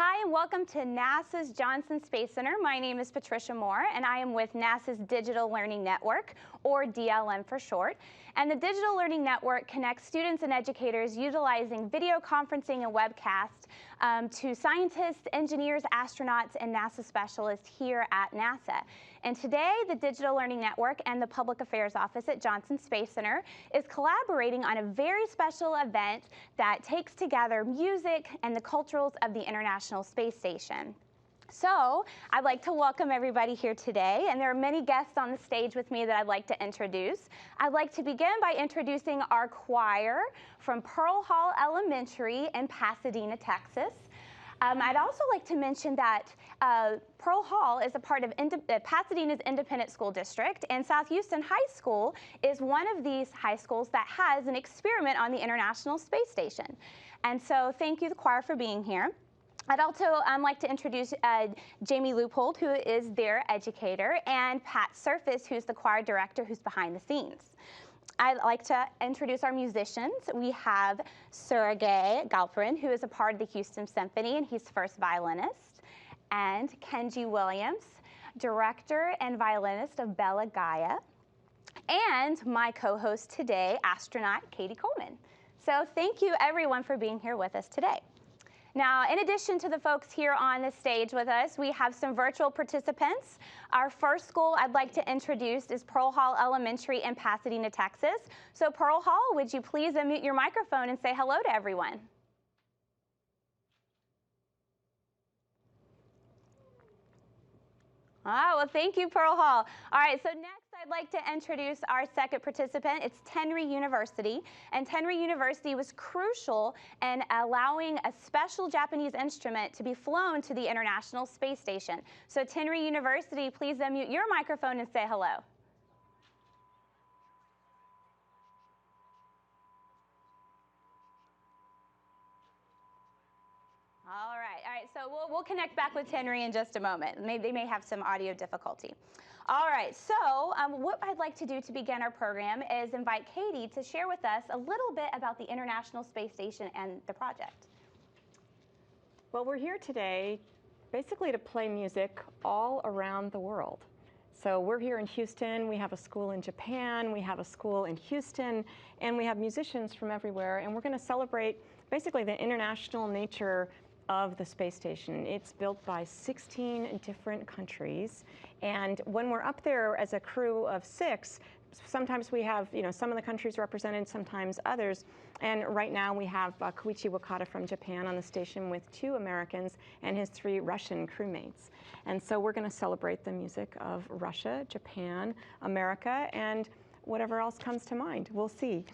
Hi, and welcome to NASA's Johnson Space Center. My name is Patricia Moore, and I am with NASA's Digital Learning Network, or DLN for short. And the Digital Learning Network connects students and educators utilizing video conferencing and webcast to scientists, engineers, astronauts, and NASA specialists here at NASA. And today, the Digital Learning Network and the Public Affairs Office at Johnson Space Center is collaborating on a very special event that takes together music and the culturals of the International Space Station. So I'd like to welcome everybody here today, and there are many guests on the stage with me that I'd like to introduce. I'd like to begin by introducing our choir from Pearl Hall Elementary in Pasadena, Texas. I'd also like to mention that Pearl Hall is a part of Pasadena's Independent School District, and South Houston High School is one of these high schools that has an experiment on the International Space Station. And so thank you, the choir, for being here. I'd also like to introduce Jamie Leupold, who is their educator, and Pat Surface, who's the choir director, who's behind the scenes. I'd like to introduce our musicians. We have Sergei Galperin, who is a part of the Houston Symphony, and he's first violinist, and Kenji Williams, director and violinist of Bella Galia, and my co-host today, Astronaut Cady Coleman. So thank you, everyone, for being here with us today. Now, in addition to the folks here on the stage with us, we have some virtual participants. Our first school I'd like to introduce is Pearl Hall Elementary in Pasadena, Texas. So Pearl Hall, would you please unmute your microphone and say hello to everyone? Ah, well, thank you, Pearl Hall. All right, so next I'd like to introduce our second participant. It's Tenry University, and Tenry University was crucial in allowing a special Japanese instrument to be flown to the International Space Station. So Tenry University, please unmute your microphone and say hello. All right, so we'll connect back with Tenry in just a moment. They may have some audio difficulty. All right, so what I'd like to do to begin our program is invite Cady to share with us a little bit about the International Space Station and the project. Well, we're here today basically to play music all around the world. So we're here in Houston, we have a school in Japan, we have a school in Houston, and we have musicians from everywhere, and we're going to celebrate basically the international nature of the space station. It's built by 16 different countries, and when we're up there as a crew of 6, sometimes we have, some of the countries represented, sometimes others, and right now we have Koichi Wakata from Japan on the station with 2 Americans and his 3 Russian crewmates. And so we're going to celebrate the music of Russia, Japan, America, and whatever else comes to mind. We'll see.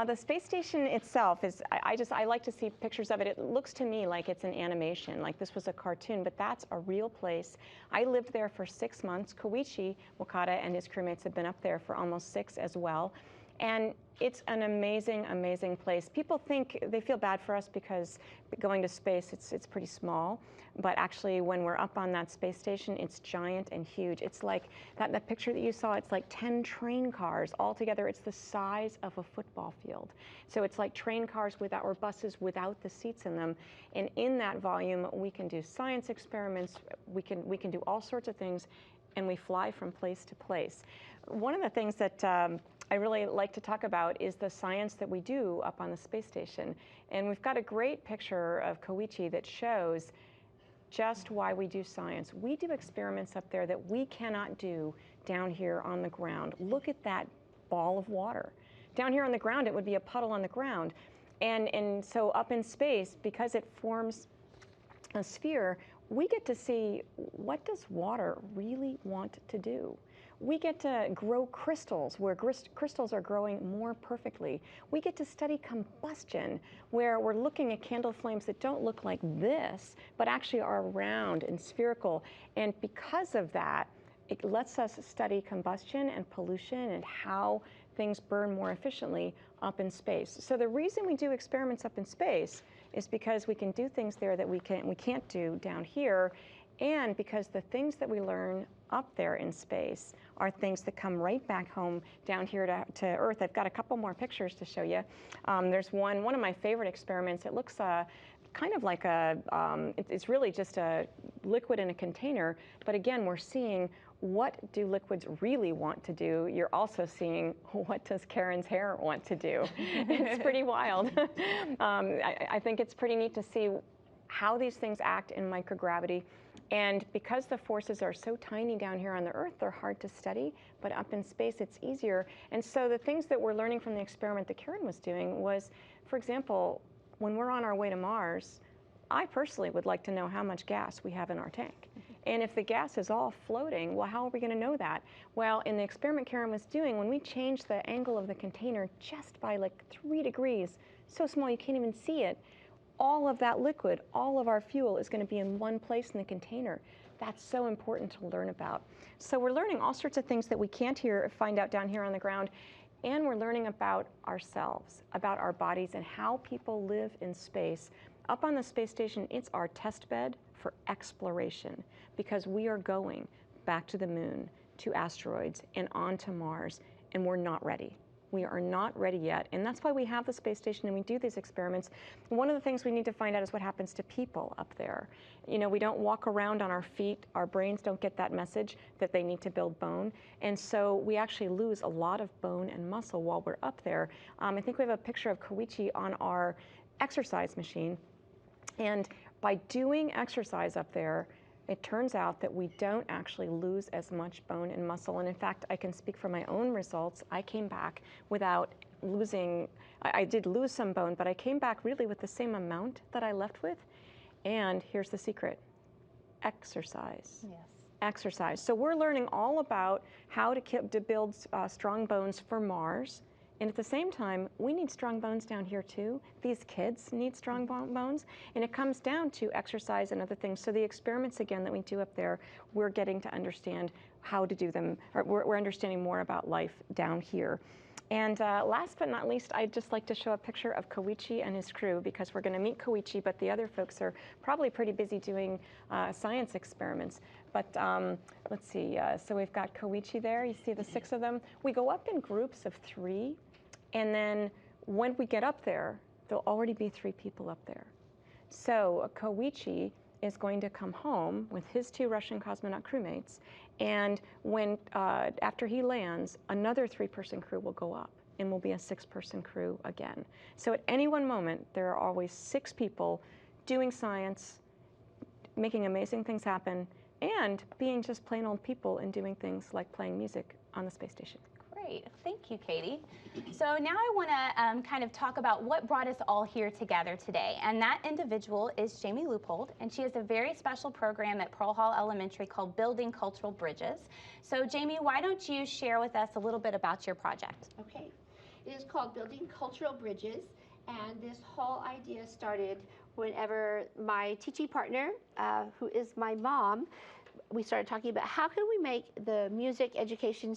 The space station itself is, I like to see pictures of it. It looks to me like it's an animation, like this was a cartoon, but that's a real place. I lived there for 6 months. Koichi Wakata and his crewmates have been up there for almost 6 as well. And it's an amazing, amazing place. People think, they feel bad for us because going to space, it's pretty small. But actually, when we're up on that space station, it's giant and huge. It's like, that picture that you saw, it's like 10 train cars all together. It's the size of a football field. So it's like train cars without, or buses without the seats in them. And in that volume, we can do science experiments, we can do all sorts of things, and we fly from place to place. One of the things that I really like to talk about is the science that we do up on the space station. And we've got a great picture of Koichi that shows just why we do science. We do experiments up there that we cannot do down here on the ground. Look at that ball of water. Down here on the ground, it would be a puddle on the ground. And so up in space, because it forms a sphere, we get to see, what does water really want to do? We get to grow crystals where crystals are growing more perfectly. We get to study combustion where we're looking at candle flames that don't look like this, but actually are round and spherical. And because of that, it lets us study combustion and pollution and how things burn more efficiently up in space. So the reason we do experiments up in space is because we can do things there that we can't do down here, and because the things that we learn up there in space are things that come right back home down here to Earth. I've got a couple more pictures to show you. There's one of my favorite experiments. It looks kind of like it's really just a liquid in a container. But again, we're seeing what do liquids really want to do. You're also seeing what does Karen's hair want to do. It's pretty wild. I think it's pretty neat to see how these things act in microgravity. And because the forces are so tiny down here on the Earth, they're hard to study, but up in space it's easier. And so the things that we're learning from the experiment that Karen was doing was, for example, when we're on our way to Mars, I personally would like to know how much gas we have in our tank. And if the gas is all floating, well, how are we going to know that? Well, in the experiment Karen was doing, when we changed the angle of the container just by like 3 degrees, so small you can't even see it, all of that liquid, all of our fuel is going to be in one place in the container. That's so important to learn about. So we're learning all sorts of things that we can't find out down here on the ground. And we're learning about ourselves, about our bodies, and how people live in space. Up on the space station, it's our test bed for exploration, because we are going back to the moon, to asteroids, and on to Mars, and we're not ready. We are not ready yet, and that's why we have the space station and we do these experiments. One of the things we need to find out is what happens to people up there. You know, we don't walk around on our feet. Our brains don't get that message that they need to build bone, and so we actually lose a lot of bone and muscle while we're up there. I think we have a picture of Koichi on our exercise machine, and by doing exercise up there, it turns out that we don't actually lose as much bone and muscle. And in fact, I can speak for my own results. I came back without losing, I did lose some bone, but I came back really with the same amount that I left with. And here's the secret: exercise. Yes. Exercise. So we're learning all about how to build strong bones for Mars. And at the same time, we need strong bones down here too. These kids need strong bones. And it comes down to exercise and other things. So the experiments, again, that we do up there, we're getting to understand how to do them, or we're understanding more about life down here. And last but not least, I'd just like to show a picture of Koichi and his crew, because we're going to meet Koichi, but the other folks are probably pretty busy doing science experiments. But let's see, so we've got Koichi there. You see the 6 of them. We go up in groups of 3, and then when we get up there, there'll already be 3 people up there. So Koichi is going to come home with his 2 Russian cosmonaut crewmates, and when after he lands, another 3-person crew will go up, and will be a 6-person crew again. So at any one moment, there are always 6 people doing science, making amazing things happen, and being just plain old people and doing things like playing music on the space station. Great. Thank you, Cady. So now I want to kind of talk about what brought us all here together today. And that individual is Jamie Leupold, and she has a very special program at Pearl Hall Elementary called Building Cultural Bridges. So Jamie, why don't you share with us a little bit about your project? Okay. It is called Building Cultural Bridges, and this whole idea started whenever my teaching partner, who is my mom, we started talking about how can we make the music education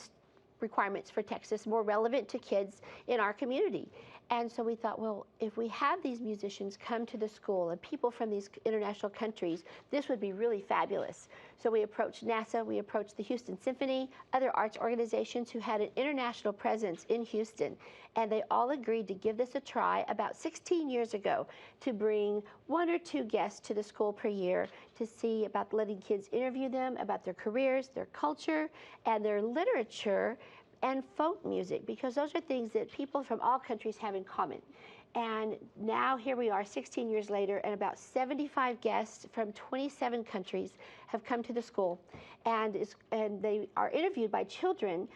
requirements for Texas more relevant to kids in our community. And so we thought, well, if we have these musicians come to the school and people from these international countries, this would be really fabulous. So we approached NASA, we approached the Houston Symphony, other arts organizations who had an international presence in Houston, and they all agreed to give this a try about 16 years ago, to bring 1 or 2 guests to the school per year to see about letting kids interview them about their careers, their culture, and their literature, and folk music, because those are things that people from all countries have in common. And now here we are 16 years later, and about 75 guests from 27 countries have come to the school, and they are interviewed by children,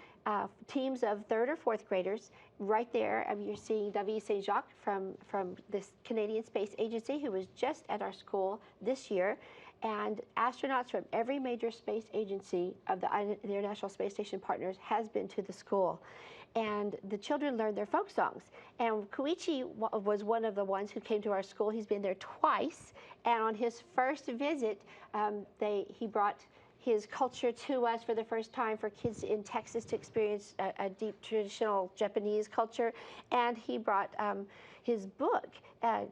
teams of 3rd or 4th graders. Right there, you're seeing David Saint-Jacques from this Canadian Space Agency, who was just at our school this year, and astronauts from every major space agency of the International Space Station partners has been to the school. And the children learned their folk songs. And Koichi was one of the ones who came to our school. He's been there twice, and on his first visit, he brought his culture to us for the first time for kids in Texas to experience a deep traditional Japanese culture. And he brought his book.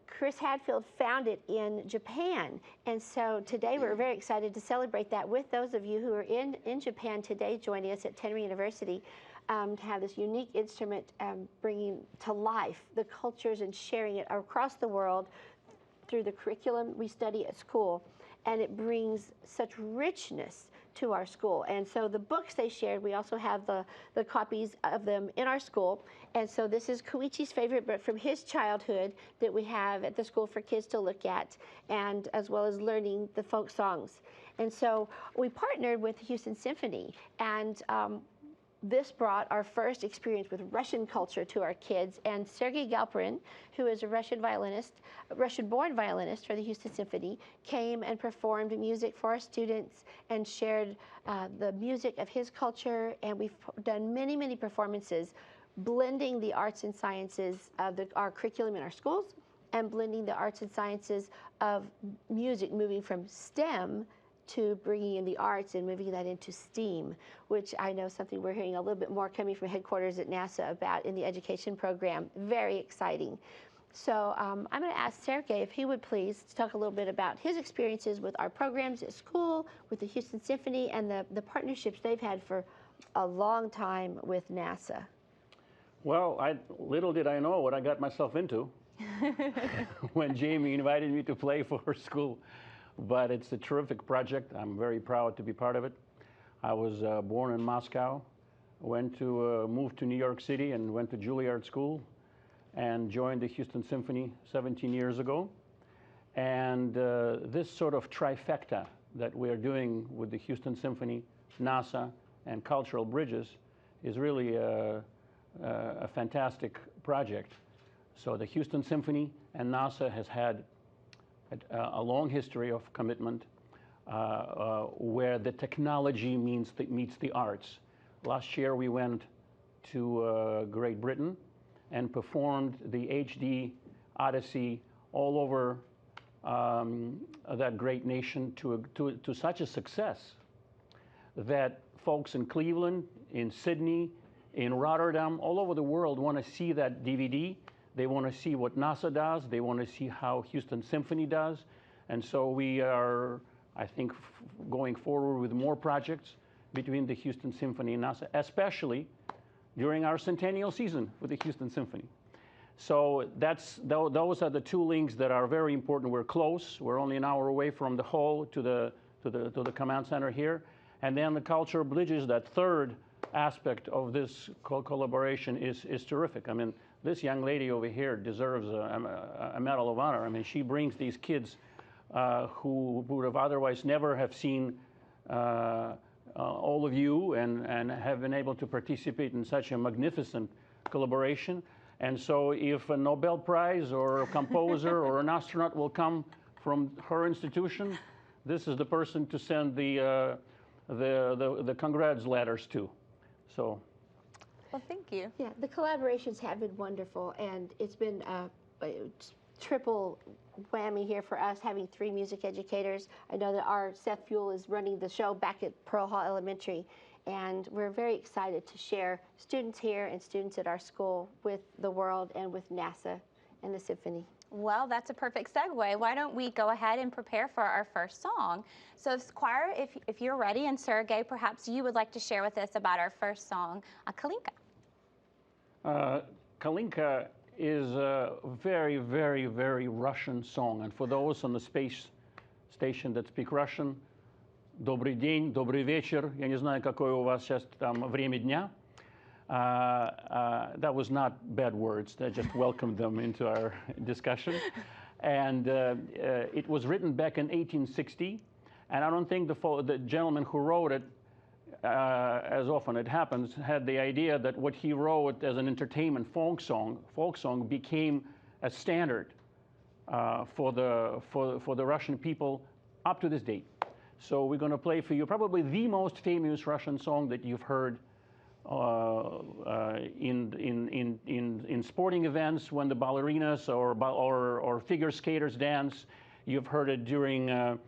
Chris Hadfield found it in Japan. And so today we're very excited to celebrate that with those of you who are in Japan today, joining us at Tenry University, to have this unique instrument bringing to life the cultures and sharing it across the world through the curriculum we study at school, and it brings such richness to our school. And so the books they shared, we also have the copies of them in our school. And so this is Koichi's favorite book from his childhood that we have at the school for kids to look at, and as well as learning the folk songs. And so we partnered with the Houston Symphony, and this brought our first experience with Russian culture to our kids. And Sergei Galperin, who is a Russian-born violinist for the Houston Symphony, came and performed music for our students and shared the music of his culture. And we've done many, many performances, blending the arts and sciences of our curriculum in our schools and blending the arts and sciences of music, moving from STEM to bringing in the arts and moving that into STEAM, which I know something we're hearing a little bit more coming from headquarters at NASA about in the education program. Very exciting. So I'm going to ask Sergei if he would please talk a little bit about his experiences with our programs at school, with the Houston Symphony, and the partnerships they've had for a long time with NASA. Well, little did I know what I got myself into when Jamie invited me to play for her school. But it's a terrific project. I'm very proud to be part of it. I was born in Moscow, moved to New York City and went to Juilliard School and joined the Houston Symphony 17 years ago. And this sort of trifecta that we're doing with the Houston Symphony, NASA, and Cultural Bridges is really a fantastic project. So the Houston Symphony and NASA has had a long history of commitment where the technology meets the arts. Last year we went to Great Britain and performed the HD Odyssey all over that great nation to such a success that folks in Cleveland, in Sydney, in Rotterdam, all over the world want to see that DVD. They want to see what NASA does. They want to see how Houston Symphony does. And so we are, I think, going forward with more projects between the Houston Symphony and NASA, especially during our centennial season with the Houston Symphony. So those are the two links that are very important. We're close. We're only an hour away from the hall to the command center here. And then the Cultural Bridges, that third aspect of this collaboration is terrific. I mean, this young lady over here deserves a Medal of Honor. I mean, she brings these kids who would have otherwise never have seen all of you and have been able to participate in such a magnificent collaboration. And so if a Nobel Prize or a composer or an astronaut will come from her institution, this is the person to send the congrats letters to. So. Well, thank you. Yeah, the collaborations have been wonderful, and it's been a triple whammy here for us, having 3 music educators. I know that our Seth Fuel is running the show back at Pearl Hall Elementary, and we're very excited to share students here and students at our school with the world and with NASA and the Symphony. Well, that's a perfect segue. Why don't we go ahead and prepare for our first song? So choir, if you're ready, and Sergei, perhaps you would like to share with us about our first song, Kalinka. Kalinka is a very, very, very Russian song. And for those on the space station that speak Russian, добрый день, добрый вечер. Я не знаю, какое у вас сейчас там время дня. That was not bad words. I just welcomed them into our discussion. And it was written back in 1860. And I don't think the gentleman who wrote it, as often it happens, had the idea that what he wrote as an entertainment folk song became a standard for the Russian people up to this date. So we're going to play for you probably the most famous Russian song that you've heard in sporting events when the ballerinas or figure skaters dance. You've heard it during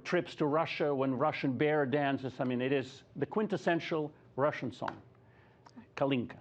trips to Russia when Russian bear dances. I mean, it is the quintessential Russian song, Kalinka.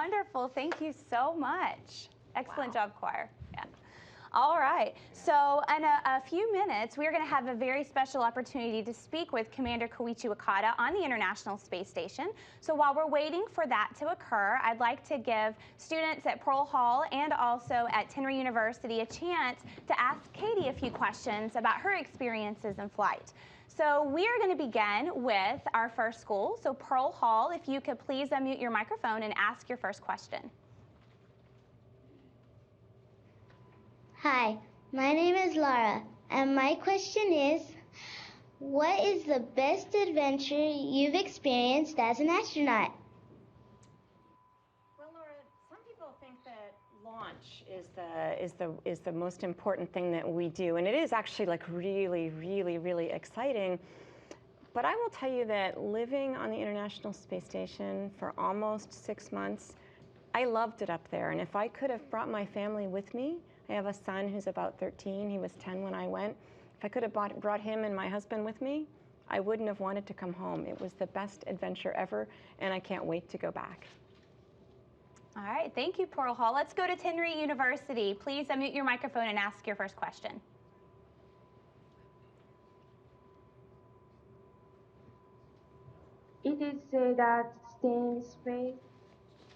Wonderful. Thank you so much. Excellent job, choir. Yeah. All right. So in a few minutes, we're going to have a very special opportunity to speak with Commander Koichi Wakata on the International Space Station. So while we're waiting for that to occur, I'd like to give students at Pearl Hall and also at Tenry University a chance to ask Cady a few questions about her experiences in flight. So we are going to begin with our first school. So Pearl Hall, if you could please unmute your microphone and ask your first question. Hi, my name is Laura, and my question is, what is the best adventure you've experienced as an astronaut? Well, Laura, some people think that launch is the most important thing that we do, and it is actually like really exciting. But I will tell you that living on the International Space Station for almost 6 months, I loved it up there. And if I could have brought my family with me, I have a son who's about 13. He was 10 when I went. If I could have brought him and my husband with me, I wouldn't have wanted to come home. It was the best adventure ever, and I can't wait to go back. All right, thank you, Pearl Hall. Let's go to Tenry University. Please unmute your microphone and ask your first question. It is said that staying in space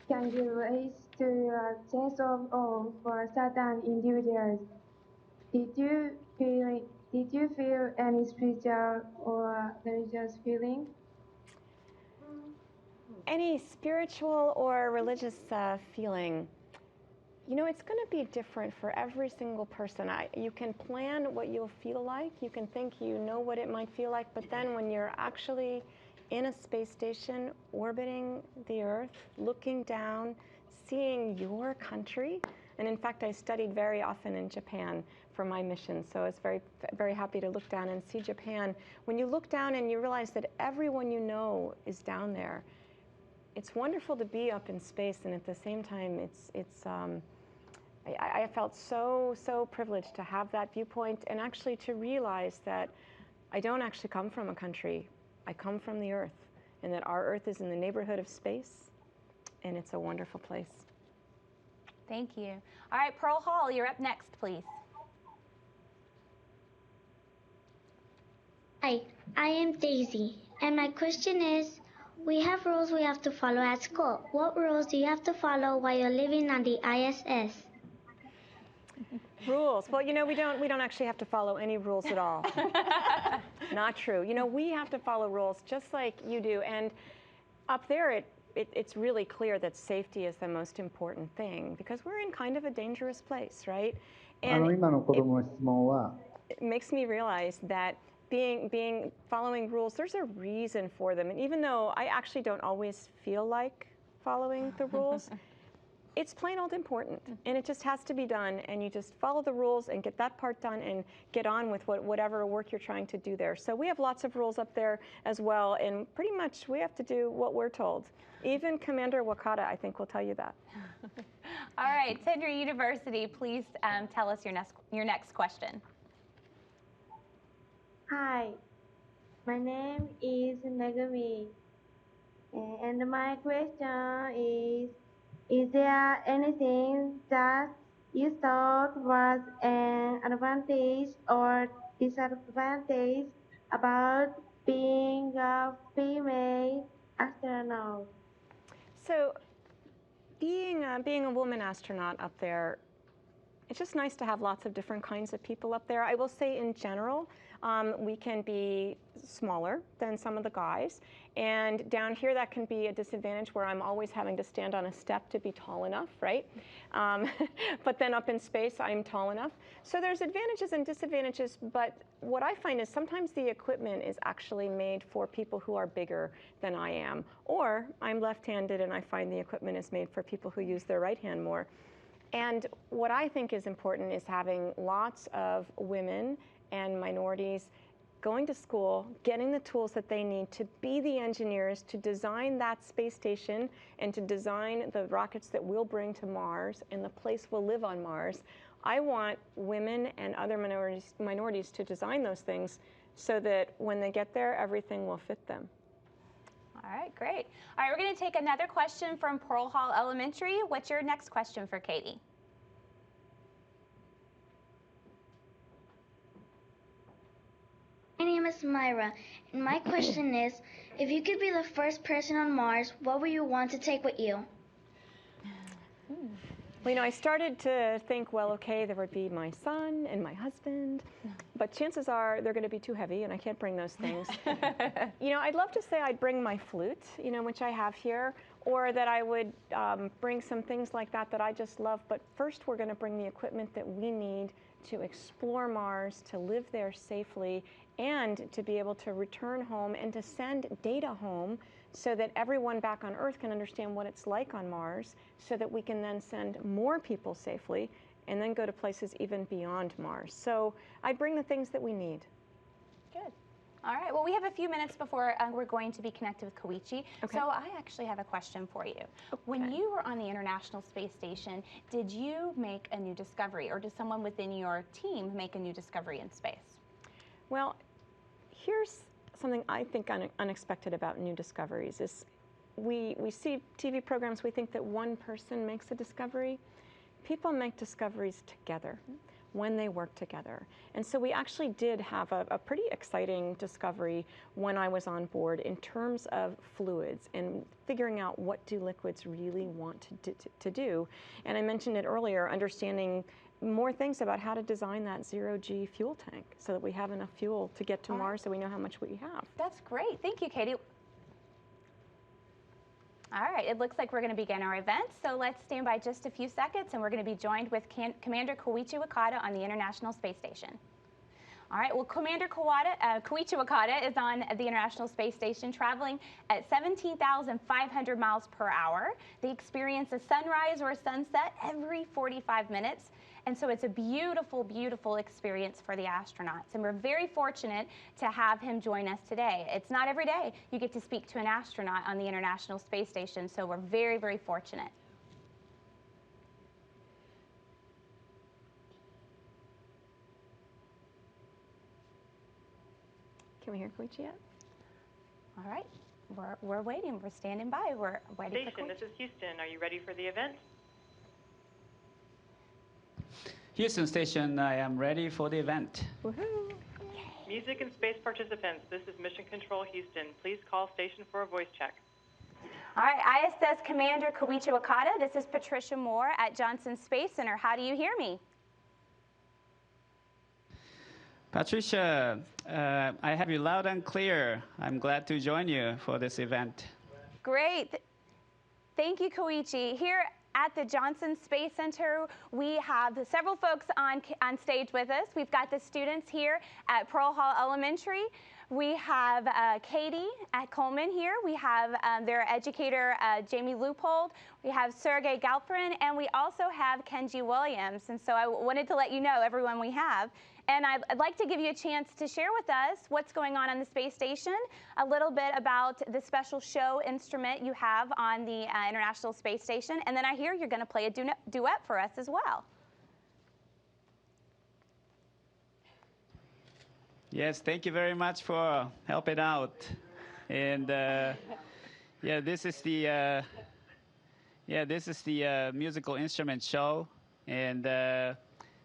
can give rise to a sense of awe for certain individuals. Did you feel any spiritual or religious feeling? Any spiritual or religious feeling? You know, it's going to be different for every single person. You can plan what you'll feel like. You can think you know what it might feel like, but then when you're actually in a space station orbiting the Earth, looking down, seeing your country, and in fact, I studied very often in Japan for my mission, so I was very happy to look down and see Japan. When you look down and you realize that everyone you know is down there, it's wonderful to be up in space, and at the same time, I felt so privileged to have that viewpoint and actually to realize that I don't actually come from a country. I come from the Earth, and that our Earth is in the neighborhood of space, and it's a wonderful place. Thank you. All right, Pearl Hall, you're up next, please. Hi, I am Daisy, and my question is, we have rules we have to follow at school. What rules do you have to follow while you're living on the ISS? Rules. Well, you know, we don't actually have to follow any rules at all. Not true. You know, we have to follow rules just like you do. And up there, it's really clear that safety is the most important thing because we're in kind of a dangerous place, right? And it makes me realize that following rules, there's a reason for them. And even though I actually don't always feel like following the rules, it's plain old important, and it just has to be done, and you just follow the rules and get that part done and get on with whatever work you're trying to do there. So we have lots of rules up there as well, and pretty much we have to do what we're told. Even Commander Wakata, I think, will tell you that. All right, Tenry University, please tell us your next question. Hi, my name is Megumi, and my question is there anything that you thought was an advantage or disadvantage about being a female astronaut? So being a woman astronaut up there, it's just nice to have lots of different kinds of people up there. I will say in general, we can be smaller than some of the guys. And down here, that can be a disadvantage where I'm always having to stand on a step to be tall enough, right? But then up in space, I'm tall enough. So there's advantages and disadvantages, but what I find is sometimes the equipment is actually made for people who are bigger than I am. Or I'm left-handed and I find the equipment is made for people who use their right hand more. And what I think is important is having lots of women and minorities going to school, getting the tools that they need to be the engineers, to design that space station and to design the rockets that we'll bring to Mars and the place we'll live on Mars. I want women and other minorities to design those things so that when they get there, everything will fit them. All All right, great. All right, we're going to take another question from Pearl Hall Elementary. What's your next question for Cady? My name is Myra, and my question is, if you could be the first person on Mars, what would you want to take with you? Well, you know, I started to think, well, okay, there would be my son and my husband, but chances are they're going to be too heavy and I can't bring those things. You know, I'd love to say I'd bring my flute, you know, which I have here, or that I would bring some things like that that I just love. But first, we're going to bring the equipment that we need to explore Mars, to live there safely, and to be able to return home and to send data home so that everyone back on Earth can understand what it's like on Mars, so that we can then send more people safely and then go to places even beyond Mars. So I'd bring the things that we need. Good. All right, well, we have a few minutes before we're going to be connected with Koichi. Okay. So I actually have a question for you. Okay. When you were on the International Space Station, did you make a new discovery, or did someone within your team make a new discovery in space? Well, here's something I think unexpected about new discoveries is we see TV programs, we think that one person makes a discovery. People make discoveries together when they work together. And so we actually did have a pretty exciting discovery when I was on board in terms of fluids and figuring out what do liquids really want to do. And I mentioned it earlier, understanding more things about how to design that zero-G fuel tank so that we have enough fuel to get to Mars so we know how much we have. That's great. Thank you, Cady. All right, it looks like we're going to begin our event, so let's stand by just a few seconds, and we're going to be joined with Commander Koichi Wakata on the International Space Station. All right, well, Commander Koichi Wakata is on the International Space Station traveling at 17,500 miles per hour. They experience a sunrise or a sunset every 45 minutes. And so it's a beautiful, beautiful experience for the astronauts. And we're very fortunate to have him join us today. It's not every day you get to speak to an astronaut on the International Space Station, so we're very, very fortunate. Can we hear Koichi yet? All right, we're waiting. We're standing by. We're waiting for Koichi. This is Houston. Are you ready for the event? Houston Station, I am ready for the event. Woohoo! Music and space participants, this is Mission Control Houston. Please call station for a voice check. All right, ISS Commander Koichi Wakata, this is Patricia Moore at Johnson Space Center. How do you hear me? Patricia, I have you loud and clear. I'm glad to join you for this event. Great. Thank you, Koichi. Here at the Johnson Space Center, we have several folks on stage with us. We've got the students here at Pearl Hall Elementary. We have Cady at Coleman here. We have their educator, Jamie Leupold. We have Sergei Galperin, and we also have Kenji Williams. And so I wanted to let you know everyone we have. And I'd like to give you a chance to share with us what's going on the space station, a little bit about the special show instrument you have on the International Space Station, and then I hear you're going to play a duet for us as well. Yes, thank you very much for helping out. And yeah, this is the musical instrument show, and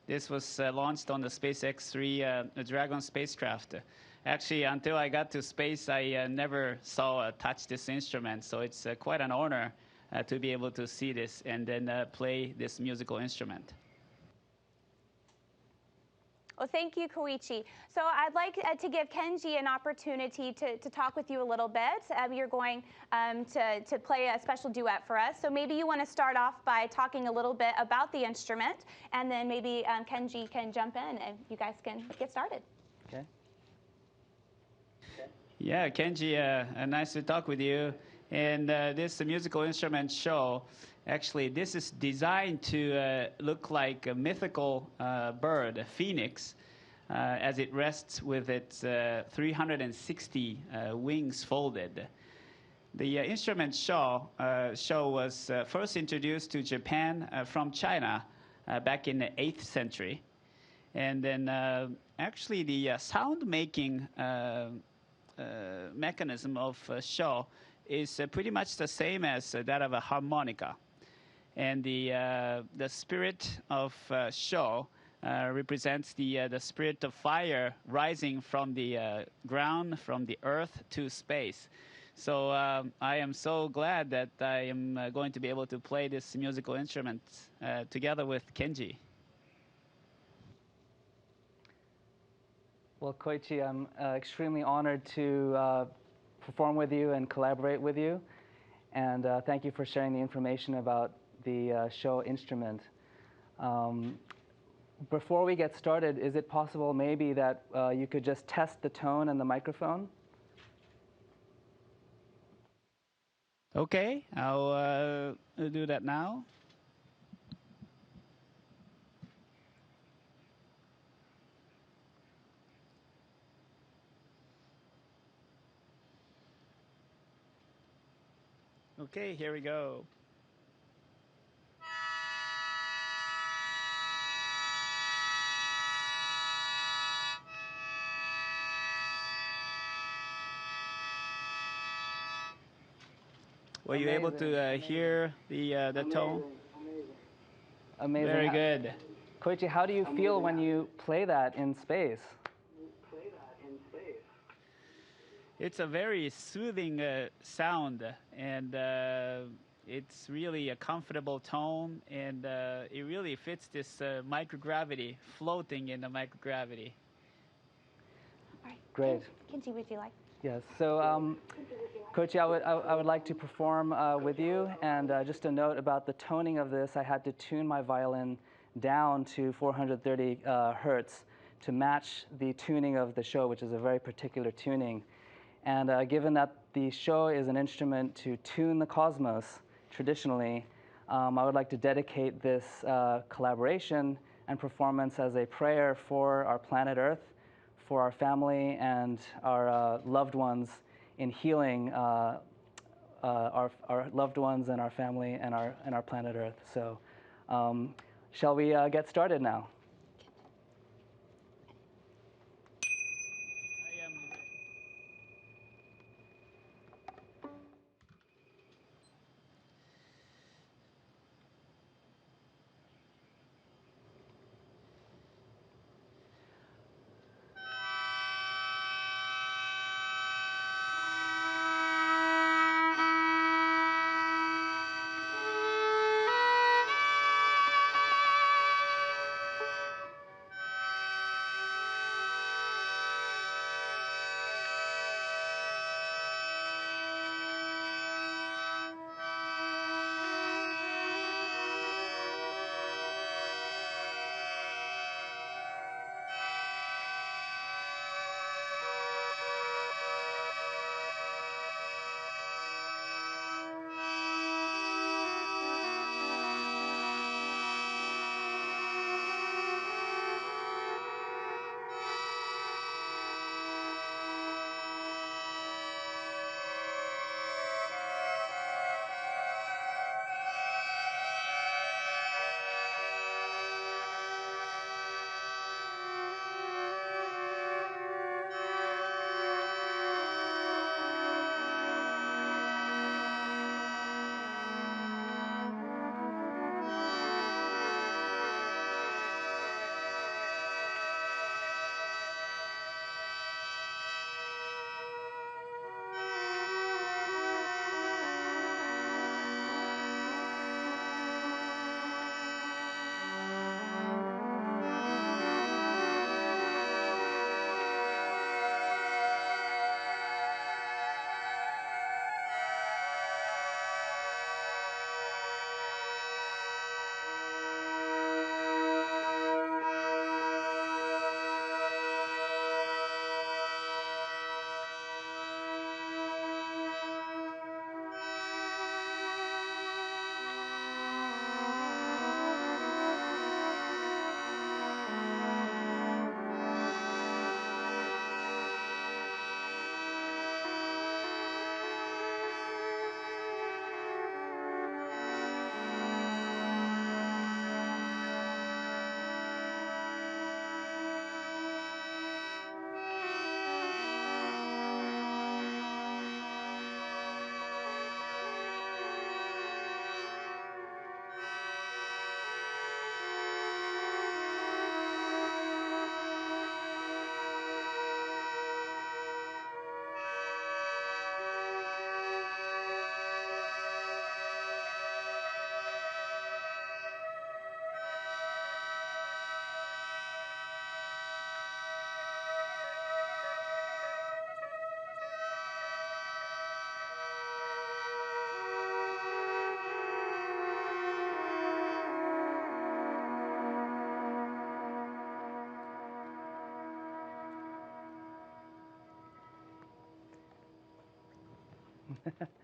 this was launched on the SpaceX 3 Dragon spacecraft. Actually, until I got to space, I never touch this instrument, so it's quite an honor to be able to see this and then play this musical instrument. Well, thank you, Koichi. So I'd like to give Kenji an opportunity to talk with you a little bit. You're going to play a special duet for us. So maybe you want to start off by talking a little bit about the instrument, and then maybe Kenji can jump in and you guys can get started. Okay. Yeah, Kenji, nice to talk with you. And this musical instrument show, actually, this is designed to look like a mythical bird, a phoenix, as it rests with its 360 wings folded. The instrument show was first introduced to Japan from China back in the 8th century. And then actually the sound-making mechanism of show is pretty much the same as that of a harmonica. And the spirit of show represents the spirit of fire rising from the ground, from the earth to space. So I am so glad that I am going to be able to play this musical instrument together with Kenji. Well, Koichi, I'm extremely honored to perform with you and collaborate with you. And thank you for sharing the information about the show instrument. Before we get started, is it possible maybe that you could just test the tone and the microphone? Okay, I'll do that now. Okay, here we go. Were you able to hear the tone? Amazing. Very good. Koichi, how do you feel when you play that in space? It's a very soothing sound, and it's really a comfortable tone, and it really fits this microgravity, floating in the microgravity. All right. Great. Kenji, would you like? Yes. So, Koichi, I would like to perform with you. And just a note about the toning of this, I had to tune my violin down to 430 hertz to match the tuning of the show, which is a very particular tuning. And given that the show is an instrument to tune the cosmos traditionally, I would like to dedicate this collaboration and performance as a prayer for our planet Earth, for our family and our loved ones in healing our loved ones and our family and our planet Earth. So shall we get started now?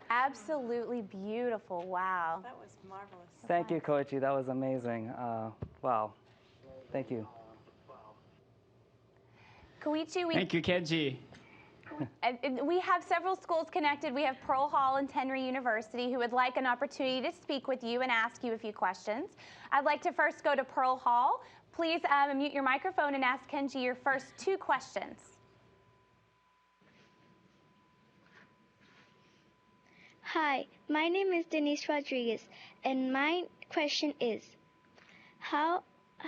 Absolutely beautiful. Wow. That was marvelous. Thank you, Koichi. That was amazing. Wow. Thank you. Koichi, Thank you, Kenji. we have several schools connected. We have Pearl Hall and Tenry University who would like an opportunity to speak with you and ask you a few questions. I'd like to first go to Pearl Hall. Please mute your microphone and ask Kenji your first two questions. Hi, my name is Denise Rodriguez, and my question is, how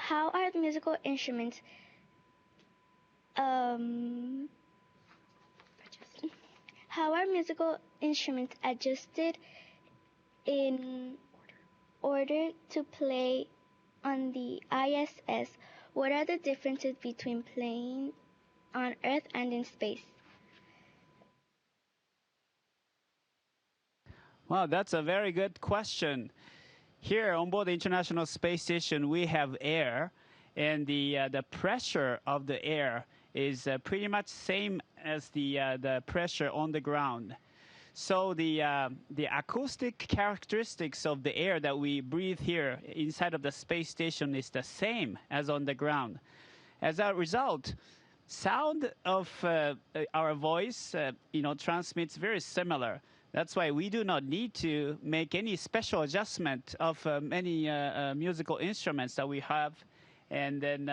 are musical instruments adjusted in order to play on the ISS? What are the differences between playing on Earth and in space? Wow, that's a very good question. Here on board the International Space Station, we have air, and the pressure of the air is pretty much same as the pressure on the ground. So the acoustic characteristics of the air that we breathe here inside of the space station is the same as on the ground. As a result, sound of our voice, transmits very similar. That's why we do not need to make any special adjustment of many musical instruments that we have. And then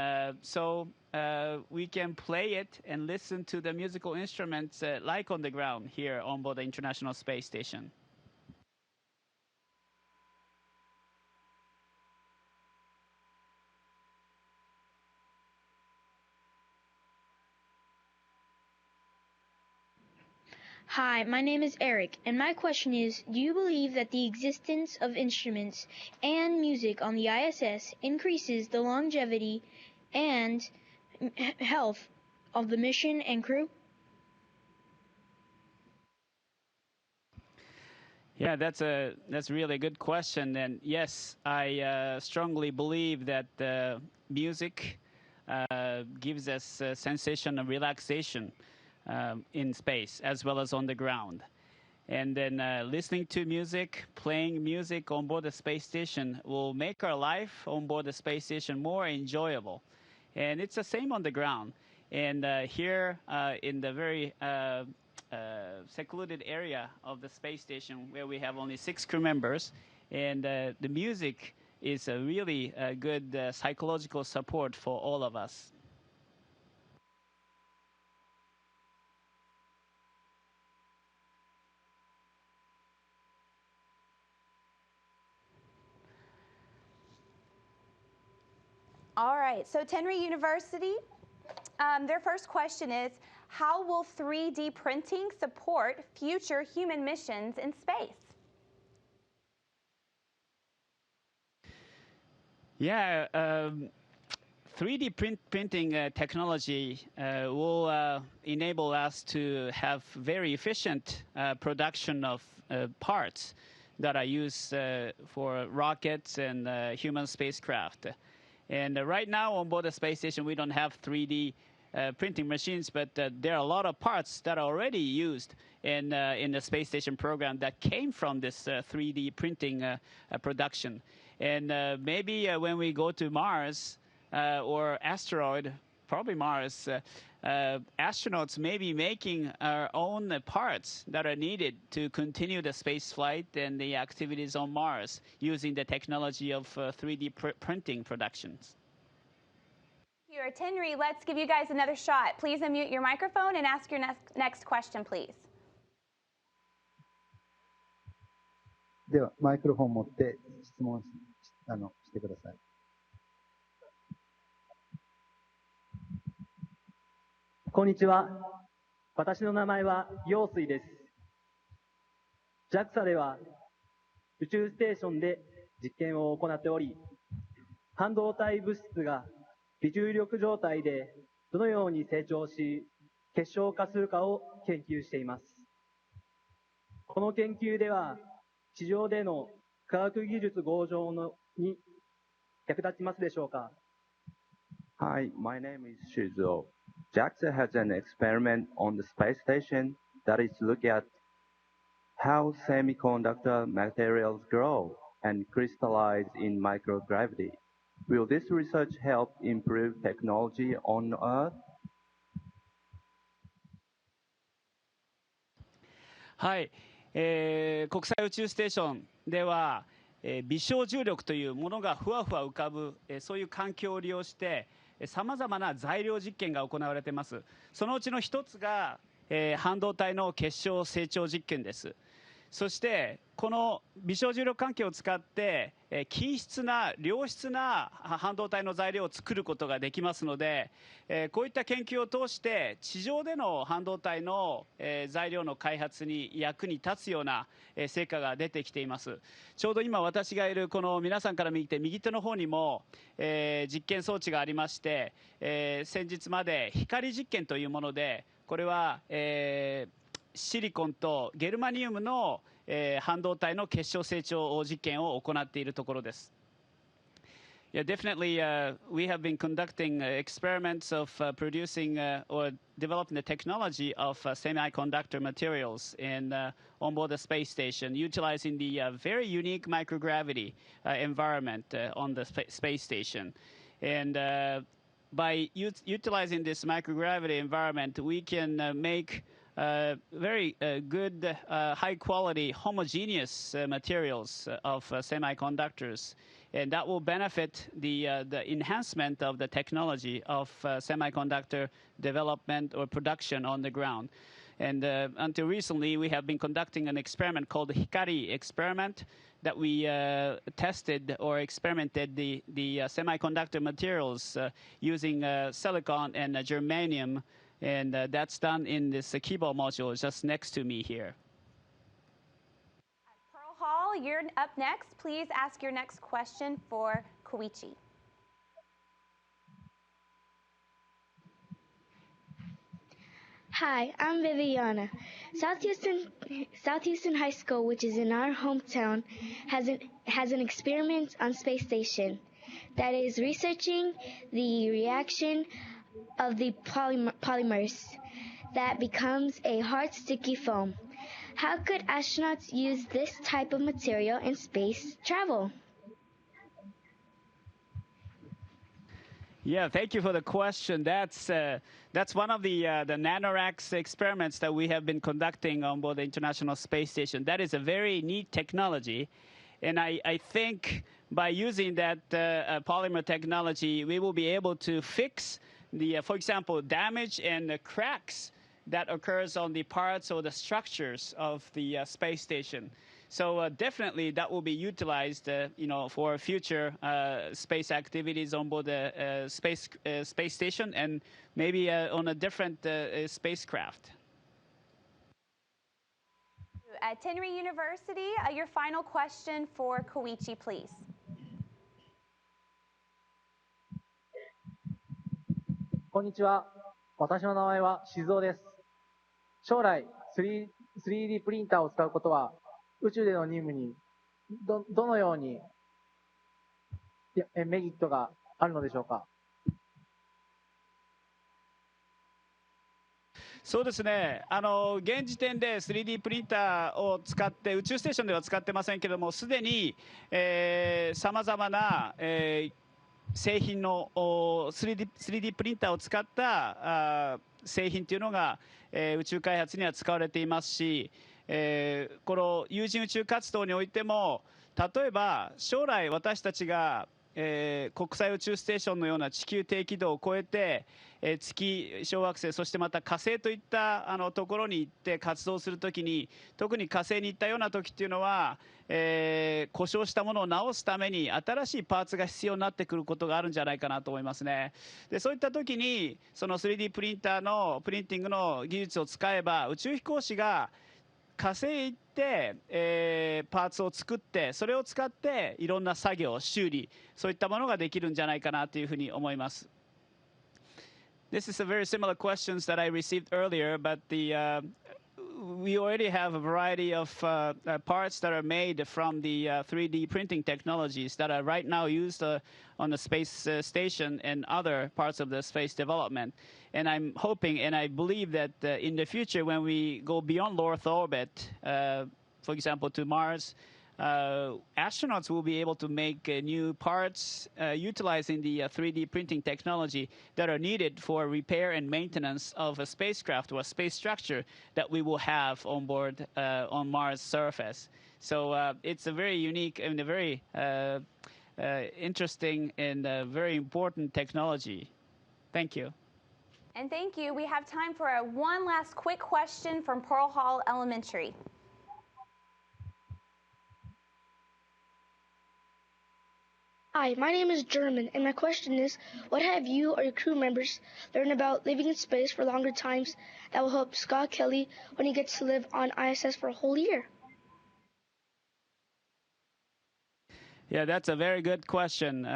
we can play it and listen to the musical instruments like on the ground here on board the International Space Station. Hi, my name is Eric, and my question is, do you believe that the existence of instruments and music on the ISS increases the longevity and health of the mission and crew? Yeah, that's really a good question. And yes, I strongly believe that music gives us a sensation of relaxation in space as well as on the ground. And then listening to music, playing music on board the space station will make our life on board the space station more enjoyable. And it's the same on the ground. And here in the very secluded area of the space station where we have only 6 crew members, and the music is a really good psychological support for all of us. All right, so Tenry University, their first question is, how will 3D printing support future human missions in space? Yeah, 3D printing technology will enable us to have very efficient production of parts that are used for rockets and human spacecraft. And right now on board the space station, we don't have 3D printing machines, but there are a lot of parts that are already used in the space station program that came from this 3D printing production. And maybe when we go to Mars or asteroid, probably Mars, astronauts may be making our own parts that are needed to continue the space flight and the activities on Mars using the technology of 3D printing productions. Here at Tenry, let's give you guys another shot. Please unmute your microphone and ask your next question, please. では、マイクロフォンを持って質問してください。こんにちは。私の名前は陽水です。JAXA では宇宙ステーションで実験を行っており、半導体物質が微重力状態でどのように成長し、結晶化するかを研究しています。この研究では、地上での科学技術向上に役立ちますでしょうか？ Hi, my name is Shizuo. JAXA has an experiment on the space station that is looking at how semiconductor materials grow and crystallize in microgravity. Will this research help improve technology on Earth? はい、国際宇宙ステーションでは、微小重力というものがふわふわ浮かぶ、そういう環境を利用してさまざまな材料実験が行われています。そのうちの一つが、半導体の結晶成長実験です。そしてこの微小重力環境を使って均質な良質な半導体の材料を作ることができますので、こういった研究を通して地上での半導体の材料の開発に役に立つような成果が出てきています。ちょうど今私がいるこの皆さんから見て右手の方にも実験装置がありまして、先日まで光実験というもので、これはシリコンとゲルマニウムの、半導体の結晶成長実験を行っているところです。Yeah, definitely, we have been conducting experiments of producing or developing the technology of semiconductor materials in onboard the space station, utilizing the very unique microgravity environment on the space station. And by utilizing this microgravity environment, we can make very good, high-quality, homogeneous materials of semiconductors, and that will benefit the enhancement of the technology of semiconductor development or production on the ground. And until recently, we have been conducting an experiment called the Hikari experiment that we tested or experimented the semiconductor materials using silicon and germanium. And that's done in this keyboard module just next to me here. Pearl Hall, you're up next. Please ask your next question for Koichi. Hi, I'm Viviana. Southeastern High School, which is in our hometown, has an experiment on space station that is researching the reaction of the polymers that becomes a hard sticky foam. How could astronauts use this type of material in space travel? Yeah, thank you for the question. That's one of the NanoRacks experiments that we have been conducting on board the International Space Station. That is a very neat technology, and I think by using that polymer technology, we will be able to fix the, for example, damage and the cracks that occurs on the parts or the structures of the space station. So definitely that will be utilized, for future space activities on board the space station and maybe on a different spacecraft. At Tenry University, your final question for Koichi, please. こんにちは。私の名前は静雄です。将来 3D プリンターを使うことは宇宙での任務にどのようにメリットがあるのでしょうか。そうですね、現時点で 3D プリンターを使って宇宙ステーションでは使ってませんけれども、すでにさまざまな、製品の 3D プリンターを使った製品というのが、宇宙開発には使われていますし、この有人宇宙活動においても、例えば将来私たちが、国際宇宙ステーションのような地球低軌道を越えて、月、小惑星、そしてまた火星といったところに行って活動するときに、特に火星に行ったような時っていうのは、故障したものを直すために新しいパーツが必要になってくることがあるんじゃないかなと思いますね。でそういった時にその 3D プリンターのプリンティングの技術を使えば、宇宙飛行士が火星へ行って、パーツを作って、それを使っていろんな作業、修理、そういったものができるんじゃないかなというふうに思います。This is a very similar questions that I received earlier, but we already have a variety of parts that are made from the 3D printing technologies that are right now used on the space station and other parts of the space development. And I'm hoping and I believe that in the future, when we go beyond low Earth orbit, for example, to Mars, astronauts will be able to make new parts utilizing the 3D printing technology that are needed for repair and maintenance of a spacecraft or a space structure that we will have on board on Mars' surface. So it's a very unique and a very interesting and very important technology. Thank you. And thank you. We have time for one last quick question from Pearl Hall Elementary. Hi, my name is German, and my question is, what have you or your crew members learned about living in space for longer times that will help Scott Kelly when he gets to live on ISS for a whole year? Yeah, that's a very good question.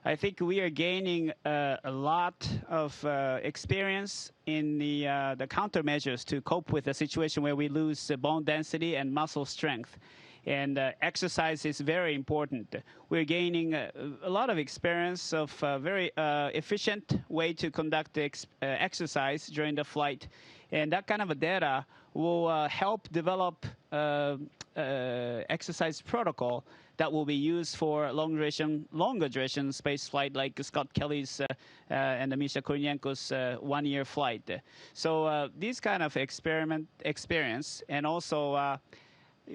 I think we are gaining a lot of experience in the countermeasures to cope with a situation where we lose bone density and muscle strength. And exercise is very important. We're gaining a lot of experience of a very efficient way to conduct exercise during the flight. And that kind of a data will help develop exercise protocol that will be used for longer duration space flight, like Scott Kelly's and Misha Kornienko's 1-year flight. So these kind of experience, and also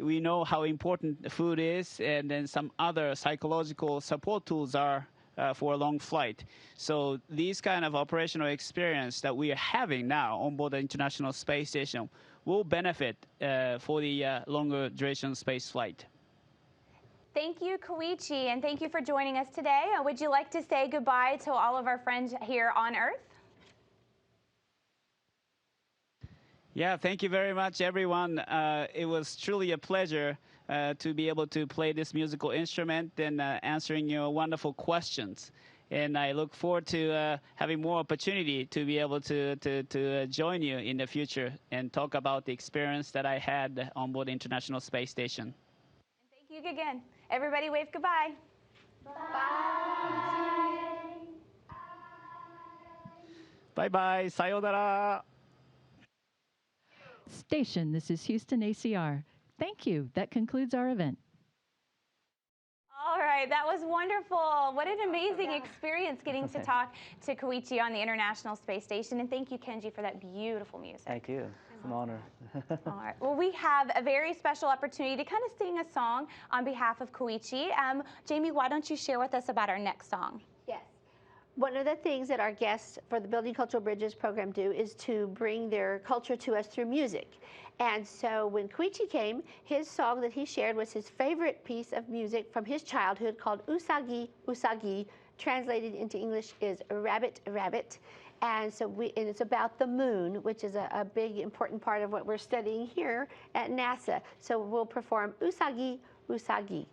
we know how important food is, and then some other psychological support tools are for a long flight. So these kind of operational experience that we are having now on board the International Space Station will benefit for the longer duration space flight. Thank you, Koichi, and thank you for joining us today. Would you like to say goodbye to all of our friends here on Earth? Yeah, thank you very much, everyone. It was truly a pleasure to be able to play this musical instrument and answering your wonderful questions. And I look forward to having more opportunity to be able to join you in the future and talk about the experience that I had on board the International Space Station. And thank you again. Everybody wave goodbye. Bye. Bye-bye. Sayonara. Station, this is Houston ACR. Thank you. That concludes our event. All right, that was wonderful. What an amazing experience getting to talk to Koichi on the International Space Station. And thank you, Kenji, for that beautiful music. Thank you. It's an honor. All right. Well, we have a very special opportunity to kind of sing a song on behalf of Koichi. Jamie, why don't you share with us about our next song? Yes. One of the things that our guests for the Building Cultural Bridges program do is to bring their culture to us through music. And so when Koichi came, his song that he shared was his favorite piece of music from his childhood called Usagi Usagi. Translated into English is Rabbit Rabbit. And so and it's about the moon, which is a big important part of what we're studying here at NASA. So we'll perform Usagi Usagi.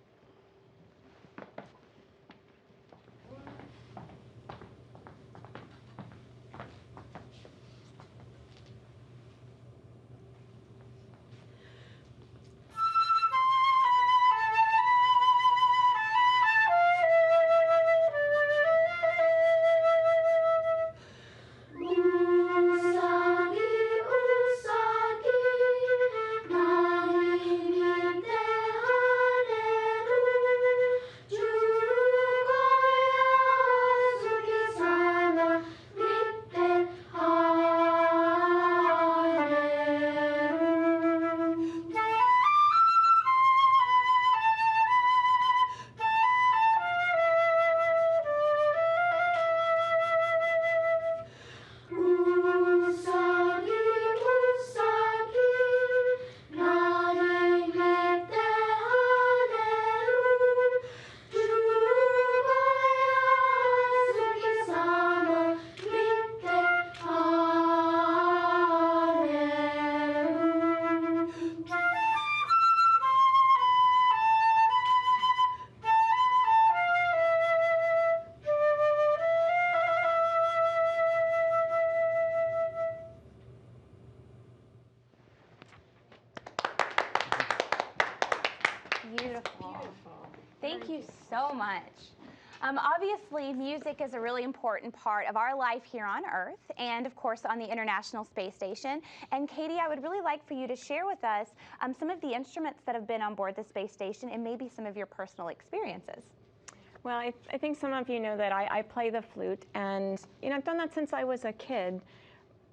Beautiful. Thank you so much. Obviously, music is a really important part of our life here on Earth and, of course, on the International Space Station. And Cady, I would really like for you to share with us some of the instruments that have been on board the space station and maybe some of your personal experiences. Well, I think some of you know that I play the flute, and I've done that since I was a kid,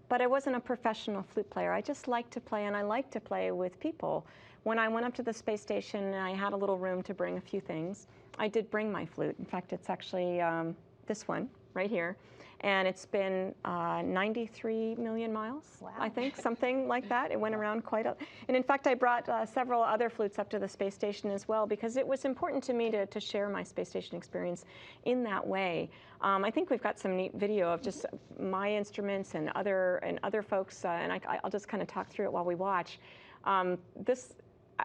but I wasn't a professional flute player. I just like to play, and I like to play with people. When I went up to the space station and I had a little room to bring a few things, I did bring my flute. In fact, it's actually this one right here. And it's been 93 million miles, wow. I think, something like that. It went around quite a... And in fact, I brought several other flutes up to the space station as well, because it was important to me to share my space station experience in that way. I think we've got some neat video of just my instruments and other folks, and I'll just kind of talk through it while we watch.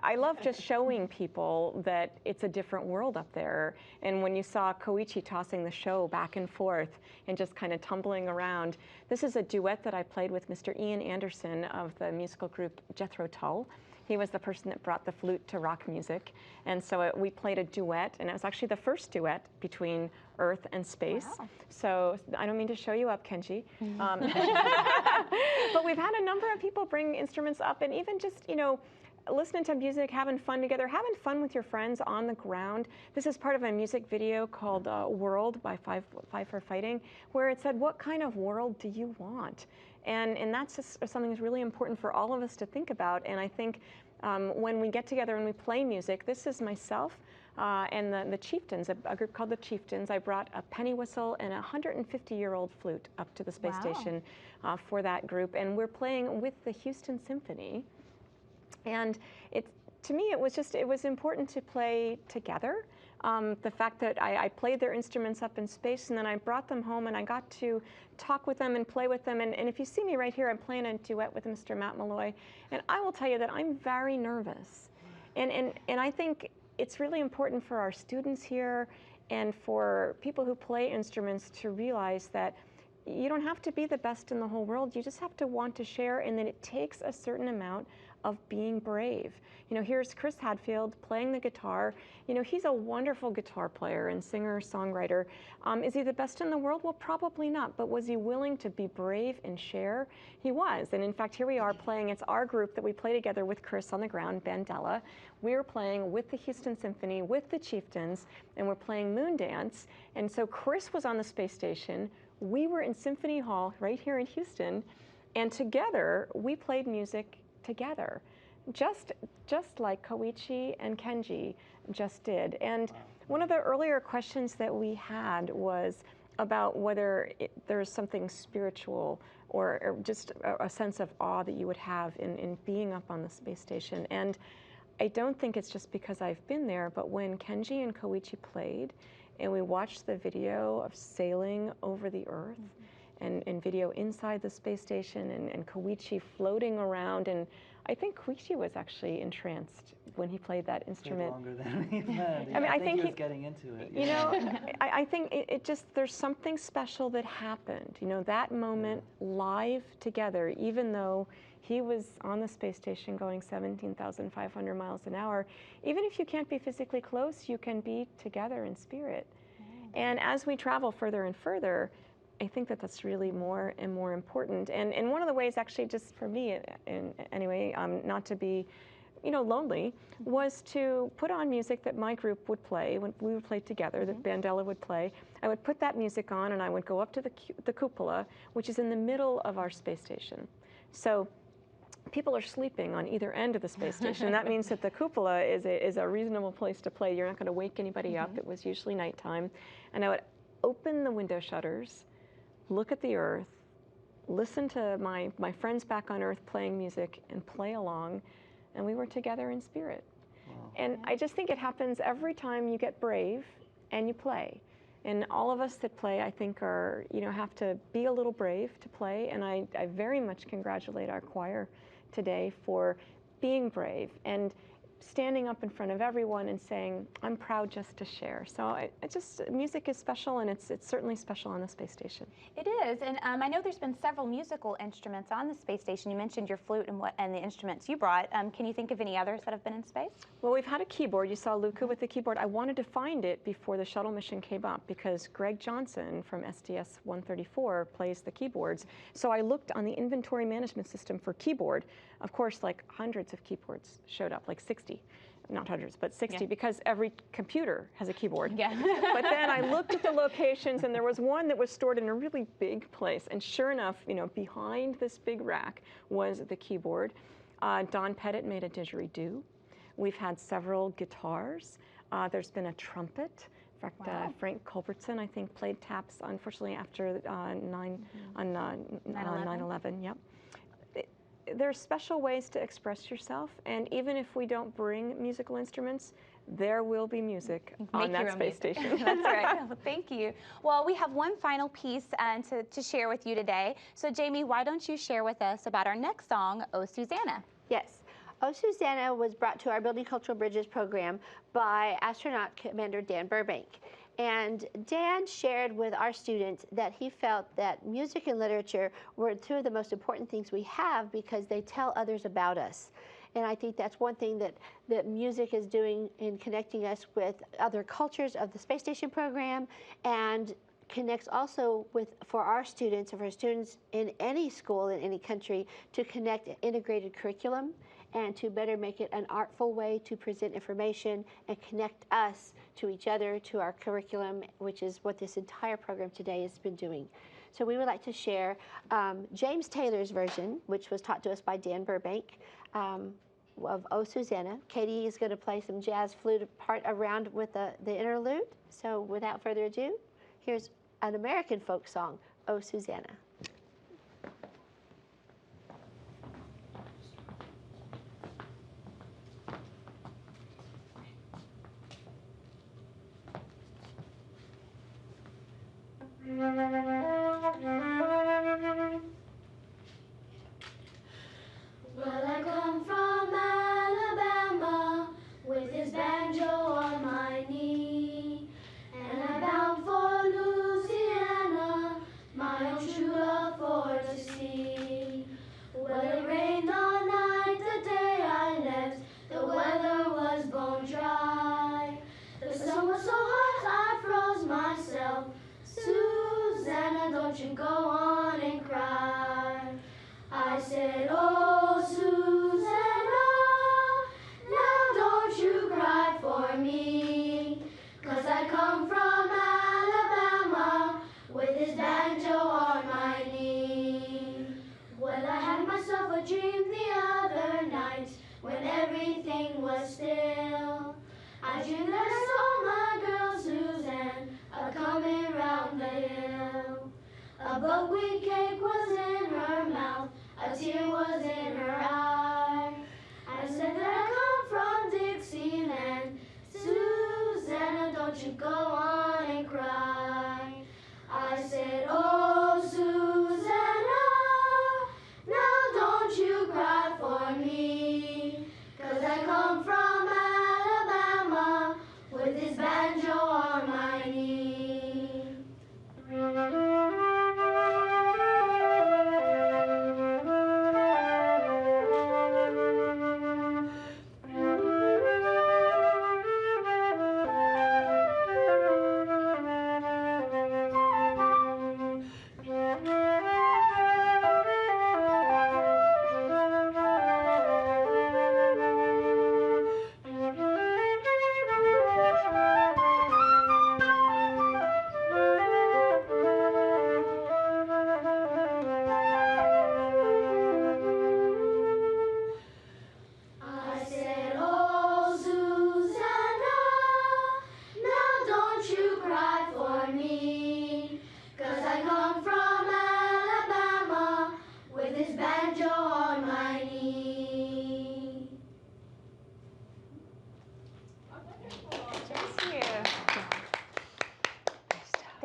I love just showing people that it's a different world up there. And when you saw Koichi tossing the show back and forth and just kind of tumbling around, this is a duet that I played with Mr. Ian Anderson of the musical group Jethro Tull. He was the person that brought the flute to rock music. And so we played a duet, and it was actually the first duet between Earth and space. Wow. So I don't mean to show you up, Kenji. But we've had a number of people bring instruments up, and even just, listening to music, having fun together, having fun with your friends on the ground. This is part of a music video called World by Five for Fighting, where it said, what kind of world do you want? And that's just something that's really important for all of us to think about. And I think when we get together and we play music, this is myself and the Chieftains, a group called the Chieftains. I brought a penny whistle and a 150-year-old flute up to the space station for that group. And we're playing with the Houston Symphony. And to me, it was important to play together. The fact that I played their instruments up in space, and then I brought them home, and I got to talk with them and play with them. And if you see me right here, I'm playing a duet with Mr. Matt Malloy. And I will tell you that I'm very nervous. And I think it's really important for our students here and for people who play instruments to realize that you don't have to be the best in the whole world. You just have to want to share, and then it takes a certain amount of being brave. Here's Chris Hadfield playing the guitar. He's a wonderful guitar player and singer, songwriter. Is he the best in the world? Well, probably not, but was he willing to be brave and share? He was, and in fact, here we are playing. It's our group that we play together with Chris on the ground, Bandella. We're playing with the Houston Symphony, with the Chieftains, and we're playing Moon Dance. And so Chris was on the space station. We were in Symphony Hall right here in Houston, and together we played music together, just like Koichi and Kenji just did. And one of the earlier questions that we had was about whether there's something spiritual or just a sense of awe that you would have in being up on the space station. And I don't think it's just because I've been there, but when Kenji and Koichi played, and we watched the video of sailing over the Earth, and video inside the space station, and Koichi floating around, and I think Koichi was actually entranced when he played that instrument. Longer than we planned. I mean, I think he was getting into it. I think it just, there's something special that happened. That moment live together, even though he was on the space station going 17,500 miles an hour. Even if you can't be physically close, you can be together in spirit. And as we travel further and further, I think that's really more and more important. And one of the ways, actually, just for me, anyway, not to be, lonely, was to put on music that my group would play when we would play together, that Bandella would play. I would put that music on, and I would go up to the cupola, which is in the middle of our space station. So people are sleeping on either end of the space station. That means that the cupola is a reasonable place to play. You're not going to wake anybody up. It was usually nighttime. And I would open the window shutters, look at the Earth, listen to my friends back on Earth playing music, and play along, and we were together in spirit. Wow. And I just think it happens every time you get brave and you play. And all of us that play, I think, have to be a little brave to play, and I very much congratulate our choir today for being brave. And standing up in front of everyone and saying, I'm proud just to share. So music is special, and it's certainly special on the space station. It is, and I know there's been several musical instruments on the space station. You mentioned your flute and the instruments you brought. Can you think of any others that have been in space? Well, we've had a keyboard. You saw Luca with the keyboard. I wanted to find it before the shuttle mission came up because Greg Johnson from SDS-134 plays the keyboards. So I looked on the inventory management system for keyboard. Of course, like hundreds of keyboards showed up, like 60. Not hundreds, but 60, because every computer has a keyboard. Yeah. But then I looked at the locations, and there was one that was stored in a really big place. And sure enough, behind this big rack was the keyboard. Don Pettit made a didgeridoo. We've had several guitars. There's been a trumpet. In fact, Frank Culbertson, I think, played taps, unfortunately, after 9/11. Yep. There's special ways to express yourself, and even if we don't bring musical instruments, there will be music on that space station. That's right. Thank you. Well, we have one final piece to share with you today. So, Jamie, why don't you share with us about our next song, Oh, Susanna? Yes. Oh, Susanna was brought to our Building Cultural Bridges program by Astronaut Commander Dan Burbank. And Dan shared with our students that he felt that music and literature were two of the most important things we have because they tell others about us. And I think that's one thing that music is doing in connecting us with other cultures of the space station program, and connects also for our students, or for students in any school in any country, to connect an integrated curriculum and to better make it an artful way to present information and connect us to each other, to our curriculum, which is what this entire program today has been doing. So we would like to share James Taylor's version, which was taught to us by Dan Burbank, of Oh, Susanna. Cady is going to play some jazz flute part around with the interlude. So without further ado, here's an American folk song, Oh, Susanna. Well, I come from Alabama with his banjo on my knee, and I'm bound for Louisiana, my own true love for to see. Well, it rained all night the day I left, the weather was bone dry. The sun was so hot I froze myself. Susanna, don't you go on and cry. I said, oh, Susanna, now don't you cry for me, 'cause I come from Alabama with his banjo on my knee. Well, I had myself a dream the other night when everything was still. I dreamed that I saw my girl Suzanne a-coming round the hill. A buckwheat cake was in her mouth, a tear was in her eye. I said that I come from Dixieland. Susanna, don't you go on and cry. I said, oh, Susanna, now don't you cry for me, 'cause I come from Alabama with his banjo on my knee.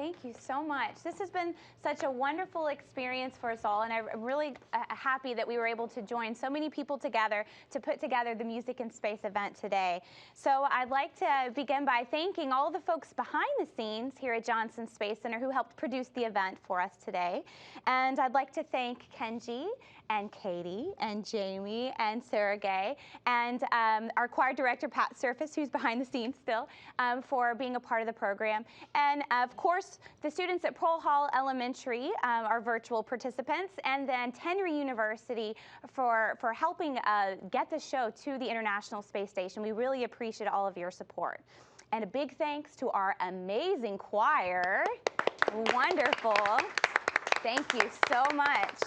Thank you so much. This has been such a wonderful experience for us all, and I'm really happy that we were able to join so many people together to put together the Music in Space event today. So I'd like to begin by thanking all the folks behind the scenes here at Johnson Space Center who helped produce the event for us today. And I'd like to thank Kenji and Cady and Jamie and Sergei and our choir director, Pat Surface, who's behind the scenes still, for being a part of the program. And of course, the students at Pearl Hall Elementary, our virtual participants, and then Tenry University for helping get the show to the International Space Station. We really appreciate all of your support. And a big thanks to our amazing choir. Wonderful. Thank you so much.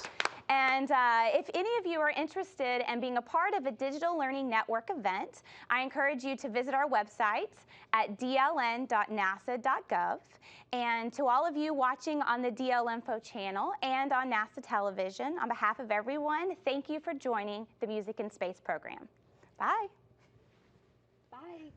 And if any of you are interested in being a part of a Digital Learning Network event, I encourage you to visit our website at dln.nasa.gov. And to all of you watching on the DL Info channel and on NASA television, on behalf of everyone, thank you for joining the Music in Space program. Bye. Bye.